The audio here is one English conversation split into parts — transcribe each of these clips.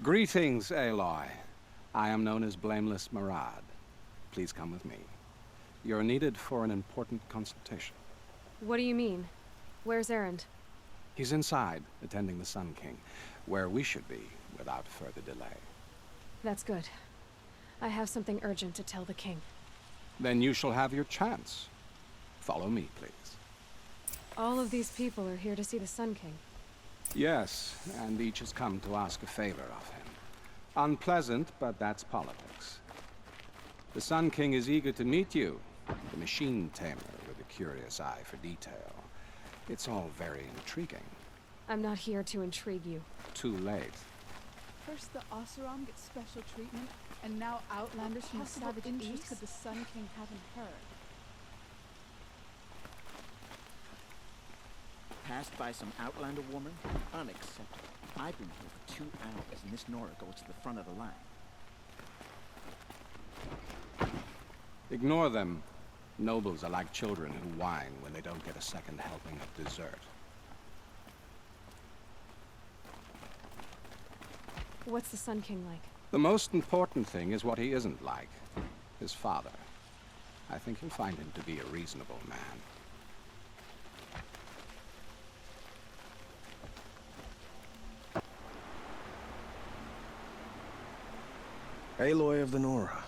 Greetings, Aloy. I am known as Blameless Marad. Please come with me. You're needed for an important consultation. What do you mean? Where's Erend? He's inside, attending the Sun King, where we should be, without further delay. That's good. I have something urgent to tell the king. Then you shall have your chance. Follow me, please. All of these people are here to see the Sun King. Yes, and each has come to ask a favor of him. Unpleasant, but that's politics. The Sun King is eager to meet you, the machine tamer with a curious eye for detail. It's all very intriguing. I'm not here to intrigue you. Too late. First the Oseram gets special treatment, and now Outlanders from the Savage East could the Sun King haven't heard. Passed by some Outlander woman? Unacceptable. I've been here for 2 hours, and this Nora goes to the front of the line. Ignore them. Nobles are like children who whine when they don't get a second helping of dessert. What's the Sun King like? The most important thing is what he isn't like. His father. I think you'll find him to be a reasonable man. Aloy of the Nora.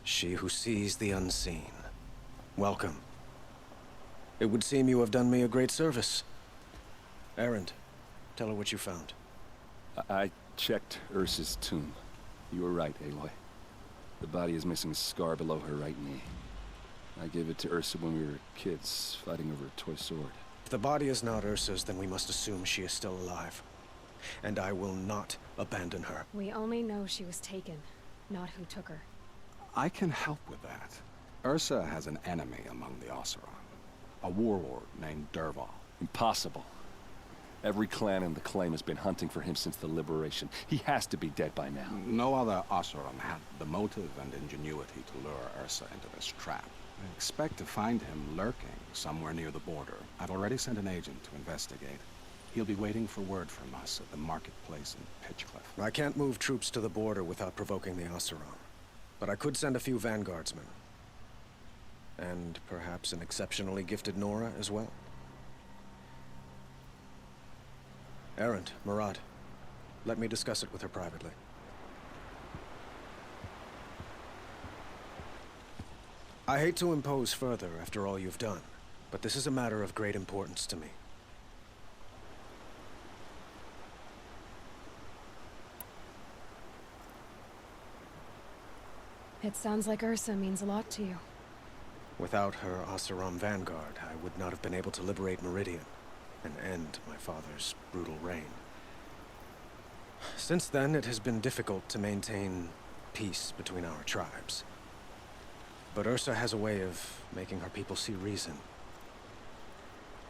She who sees the unseen. Welcome. It would seem you have done me a great service. Erend, tell her what you found. I checked Ursa's tomb. You were right, Aloy. The body is missing a scar below her right knee. I gave it to Ursa when we were kids, fighting over a toy sword. If the body is not Ursa's, then we must assume she is still alive. And I will not abandon her. We only know she was taken, not who took her. I can help with that. Ursa has an enemy among the Oseram. A warlord named Dervahl. Impossible. Every clan in the claim has been hunting for him since the liberation. He has to be dead by now. No other Oseram had the motive and ingenuity to lure Ursa into this trap. I expect to find him lurking somewhere near the border. I've already sent an agent to investigate. He'll be waiting for word from us at the marketplace in Pitchcliff. I can't move troops to the border without provoking the Oseram. But I could send a few vanguardsmen. And perhaps an exceptionally gifted Nora as well. Erend, Marad, let me discuss it with her privately. I hate to impose further after all you've done, but this is a matter of great importance to me. It sounds like Ursa means a lot to you. Without her Oseram vanguard, I would not have been able to liberate Meridian and end my father's brutal reign. Since then, it has been difficult to maintain peace between our tribes. But Ursa has a way of making her people see reason.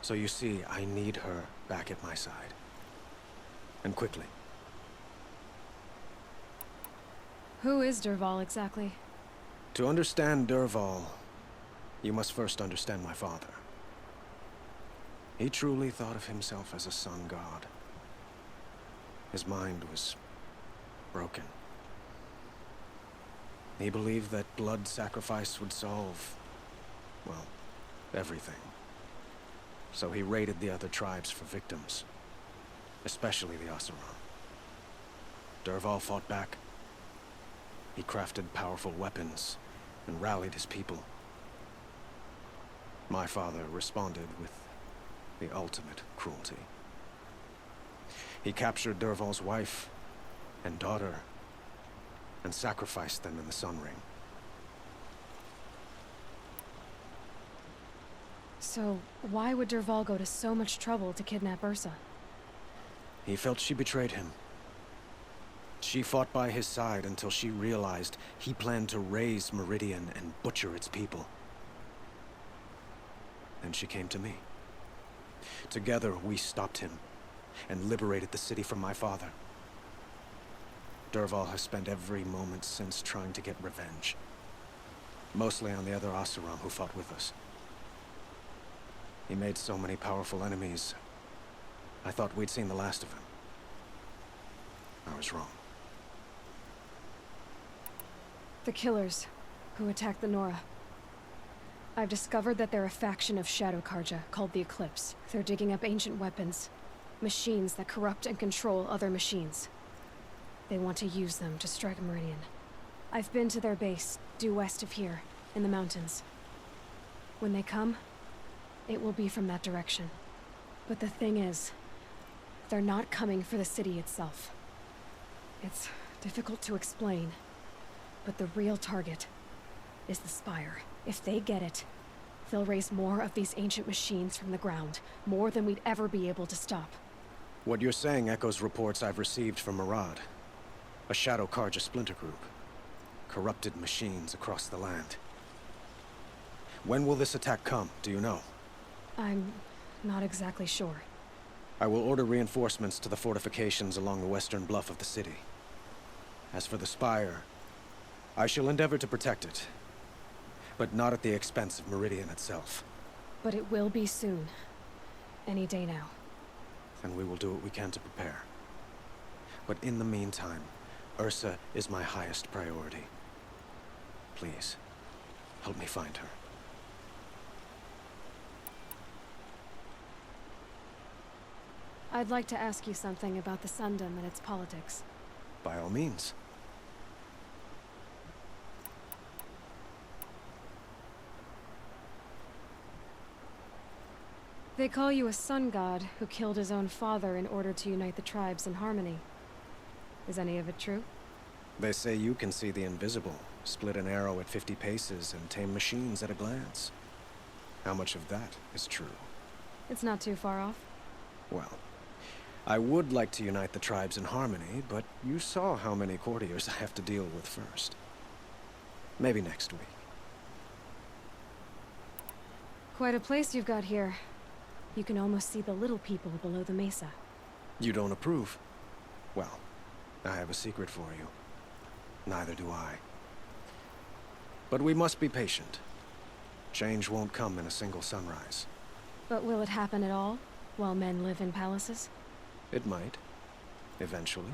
So you see, I need her back at my side. And quickly. Who is Dervahl exactly? To understand Dervahl, you must first understand my father. He truly thought of himself as a sun god. His mind was broken. He believed that blood sacrifice would solve, well, everything. So he raided the other tribes for victims, especially the Oseram. Dervahl fought back. He crafted powerful weapons and rallied his people. My father responded with the ultimate cruelty. He captured Dervahl's wife and daughter and sacrificed them in the Sun Ring. So, why would Dervahl go to so much trouble to kidnap Ursa? He felt she betrayed him. She fought by his side until she realized he planned to raise Meridian and butcher its people. Then she came to me. Together, we stopped him and liberated the city from my father. Dervahl has spent every moment since trying to get revenge. Mostly on the other Oseram who fought with us. He made so many powerful enemies, I thought we'd seen the last of him. I was wrong. The killers who attacked the Nora. I've discovered that they're a faction of Shadow Karja called the Eclipse. They're digging up ancient weapons. Machines that corrupt and control other machines. They want to use them to strike Meridian. I've been to their base, due west of here, in the mountains. When they come, it will be from that direction. But the thing is, they're not coming for the city itself. It's difficult to explain, but the real target is the Spire. If they get it, they'll raise more of these ancient machines from the ground, more than we'd ever be able to stop. What you're saying echoes reports I've received from Murad, a Shadow Karja splinter group. Corrupted machines across the land. When will this attack come, do you know? I'm not exactly sure. I will order reinforcements to the fortifications along the western bluff of the city. As for the Spire, I shall endeavor to protect it, but not at the expense of Meridian itself. But it will be soon. Any day now. And we will do what we can to prepare. But in the meantime, Ursa is my highest priority. Please, help me find her. I'd like to ask you something about the Sundom and its politics. By all means. They call you a sun god who killed his own father in order to unite the tribes in harmony. Is any of it true? They say you can see the invisible, split an arrow at 50 paces, and tame machines at a glance. How much of that is true? It's not too far off. Well, I would like to unite the tribes in harmony, but you saw how many courtiers I have to deal with first. Maybe next week. Quite a place you've got here. You can almost see the little people below the mesa. You don't approve? Well, I have a secret for you. Neither do I. But we must be patient. Change won't come in a single sunrise. But will it happen at all, while men live in palaces? It might. Eventually.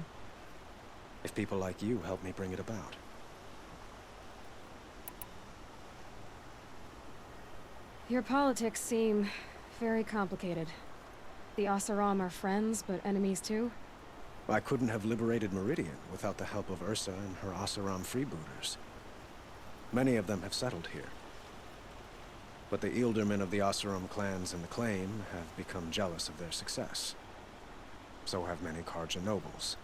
If people like you help me bring it about. Your politics seem very complicated. The Oseram are friends, but enemies too? I couldn't have liberated Meridian without the help of Ursa and her Oseram freebooters. Many of them have settled here. But the Ealdormen of the Oseram clans in the Claim have become jealous of their success. So have many Karja nobles.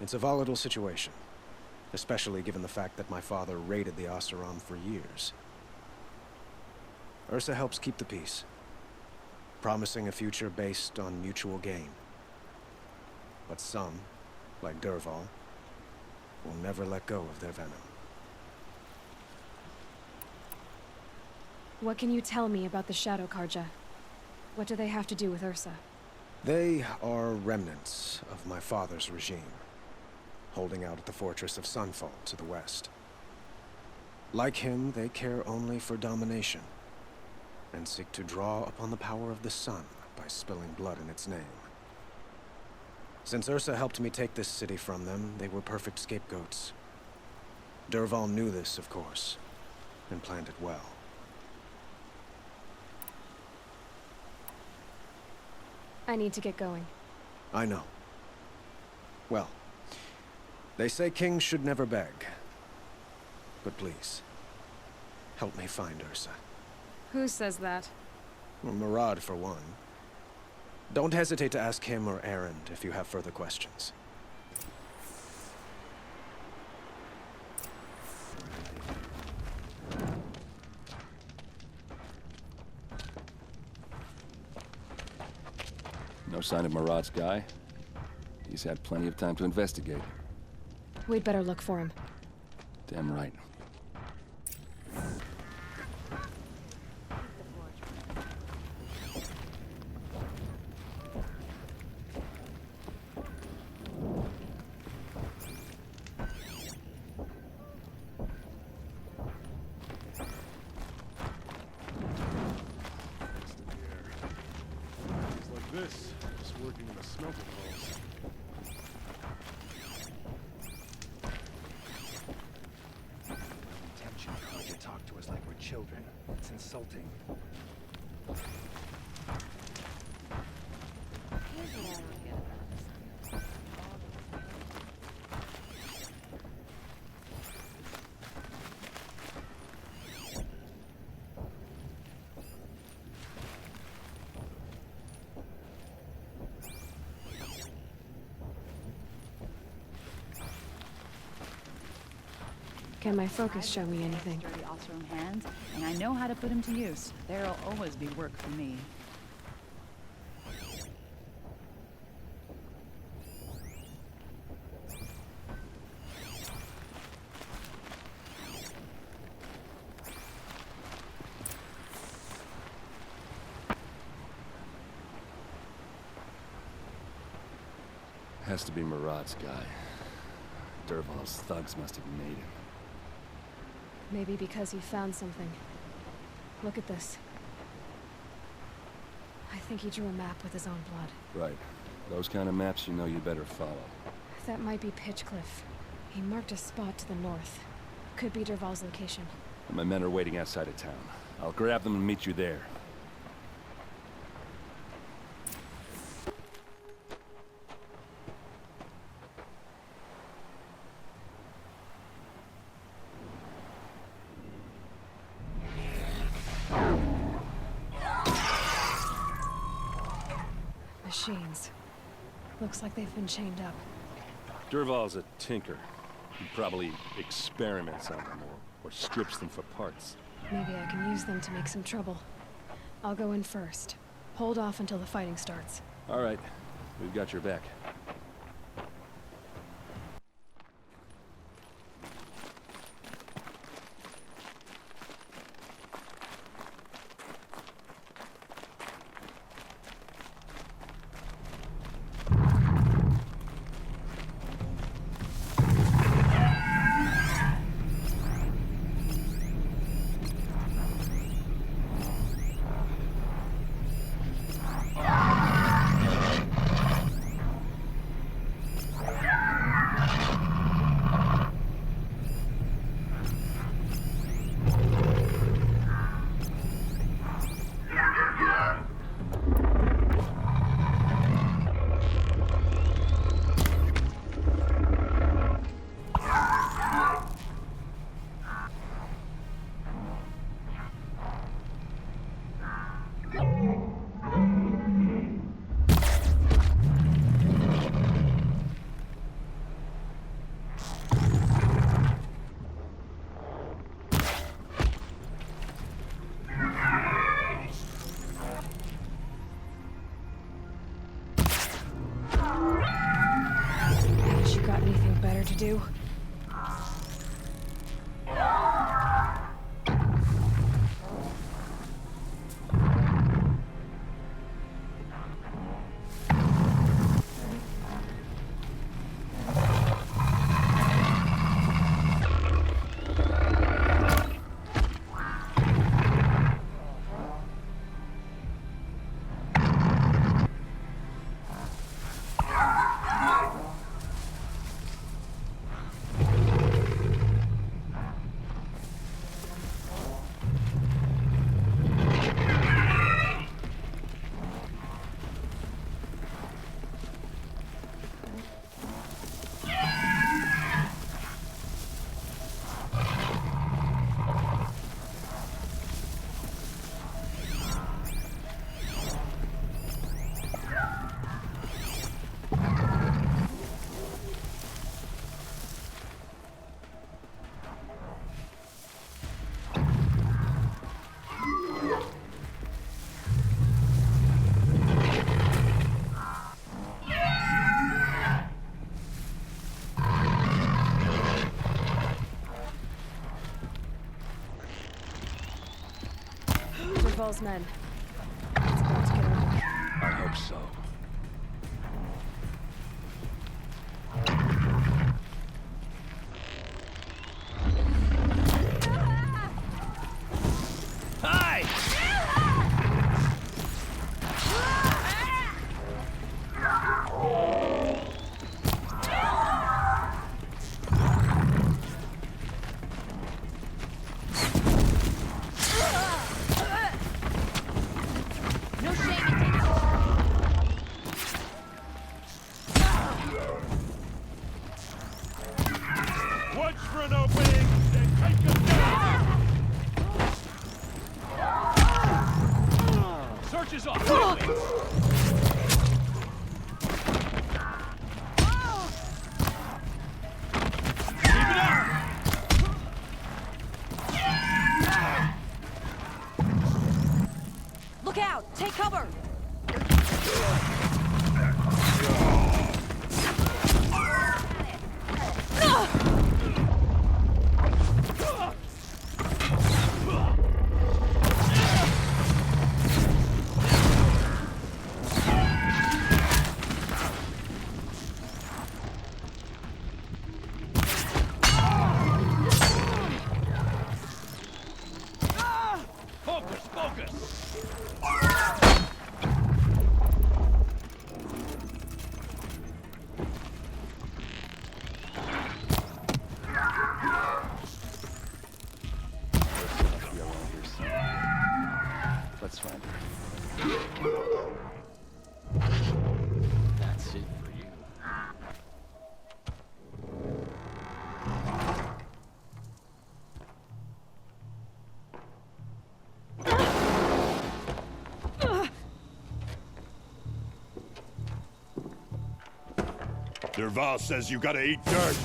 It's a volatile situation, especially given the fact that my father raided the Oseram for years. Ursa helps keep the peace, promising a future based on mutual gain. But some, like Dervahl, will never let go of their venom. What can you tell me about the Shadow Karja? What do they have to do with Ursa? They are remnants of my father's regime, holding out at the fortress of Sunfall to the west. Like him, they care only for domination, and seek to draw upon the power of the sun by spilling blood in its name. Since Ursa helped me take this city from them, they were perfect scapegoats. Dervahl knew this, of course, and planned it well. I need to get going. I know. Well, they say kings should never beg. But please, help me find Ursa. Who says that? Well, Murad, for one. Don't hesitate to ask him or Erend if you have further questions. No sign of Murad's guy? He's had plenty of time to investigate. We'd better look for him. Damn right. This, just working in a smelting hall. insulting. Can my focus show me anything? Dirty Oseram hands, and I know how to put them to use. There'll always be work for me. Has to be Murad's guy. Dervahl's thugs must have made him. Maybe because he found something. Look at this. I think he drew a map with his own blood. Right. Those kind of maps you know you better follow. That might be Pitchcliff. He marked a spot to the north. Could be Dervahl's location. My men are waiting outside of town. I'll grab them and meet you there. Machines. Looks like they've been chained up. Dervahl's a tinker. He probably experiments on them or strips them for parts. Maybe I can use them to make some trouble. I'll go in first. Hold off until the fighting starts. All right. We've got your back. To do. Dervahl's men. It's about to get ugly. I hope so. Ah! Derval says you gotta eat dirt.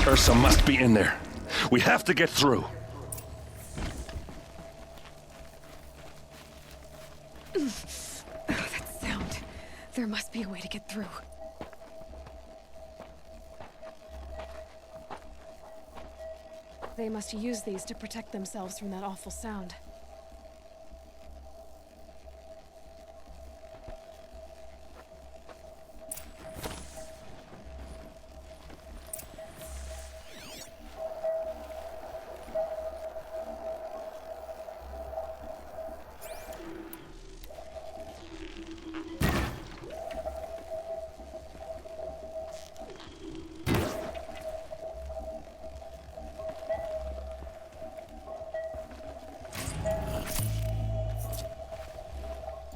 Ursa must be in there. We have to get through. That sound. There must be a way to get through. They must use these to protect themselves from that awful sound.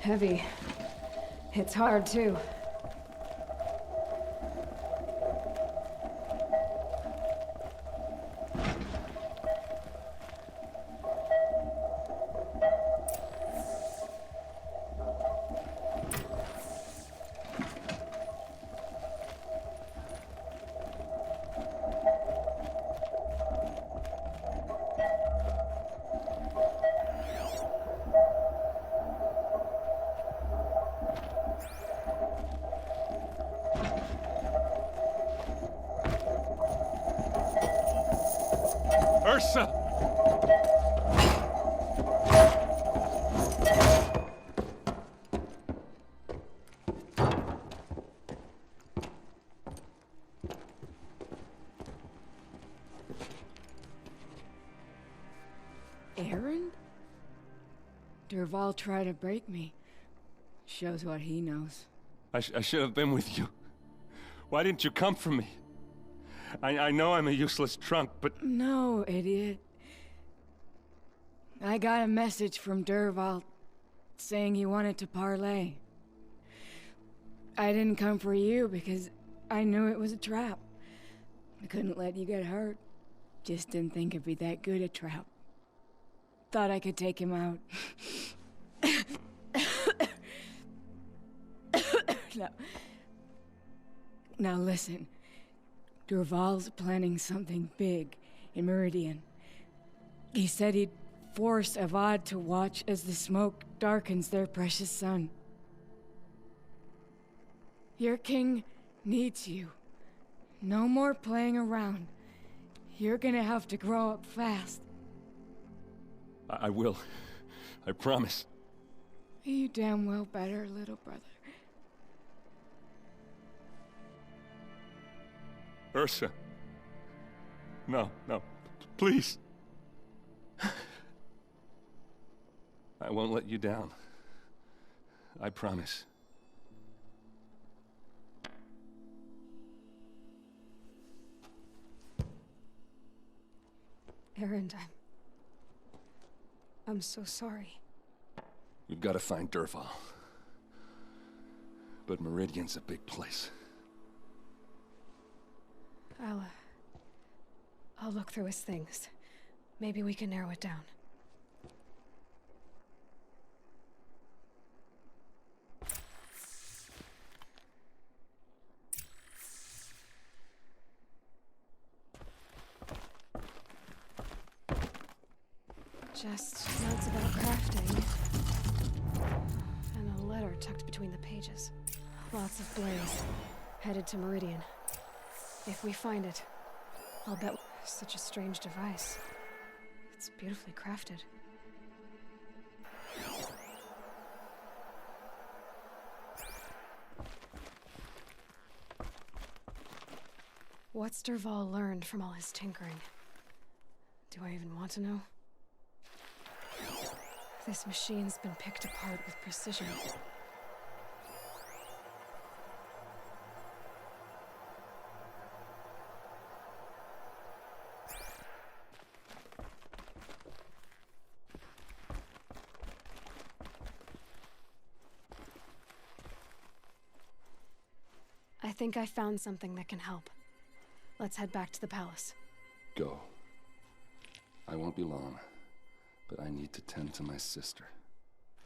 Heavy. It's hard, too. Ursa! Aaron? Derval tried to break me. Shows what he knows. I should have been with you. Why didn't you come for me? I know I'm a useless trunk, but... No, idiot. I got a message from Derval saying he wanted to parlay. I didn't come for you because I knew it was a trap. I couldn't let you get hurt. Just didn't think it'd be that good a trap. Thought I could take him out. Now listen. Derval's planning something big in Meridian. He said he'd force Avad to watch as the smoke darkens their precious sun. Your king needs you. No more playing around. You're gonna have to grow up fast. I will. I promise. You damn well better, little brother. Ursa. No, please. I won't let you down. I promise. Aaron, I'm so sorry. We've got to find Derval. But Meridian's a big place. I'll look through his things. Maybe we can narrow it down. Just notes about crafting. And a letter tucked between the pages. Lots of blaze. Headed to Meridian. If we find it, I'll bet such a strange device. It's beautifully crafted. What's Derval learned from all his tinkering? Do I even want to know? This machine's been picked apart with precision. I think I found something that can help. Let's head back to the palace. Go. I won't be long, but I need to tend to my sister.